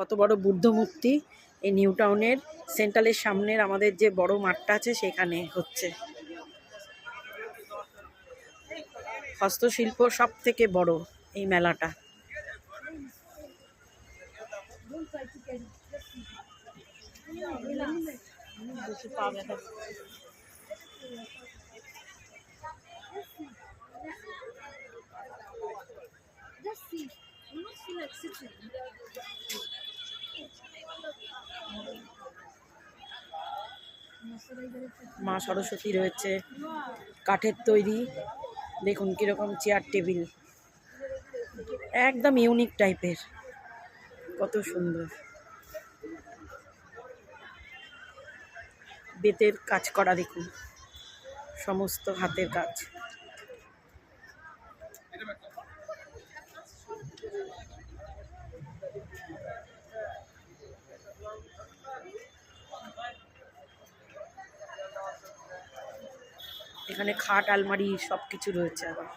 কত বড় বুদ্ধ মূর্তি! এই নিউ টাউনের সেন্ট্রালের সামনের আমাদের যে বড় মাঠটা আছে সেখানে হচ্ছে। হস্তশিল্প সব থেকে বড় এই মেলাটা। মা সরস্বতী রয়েছে, কাঠের তৈরি। দেখুন কিরকম চেয়ার টেবিল, একদম ইউনিক টাইপের, কত সুন্দর। বেতের কাজ করা, দেখুন সমস্ত হাতের কাজ। এখানে খাট আলমারি সব কিছু রয়েছে আবার।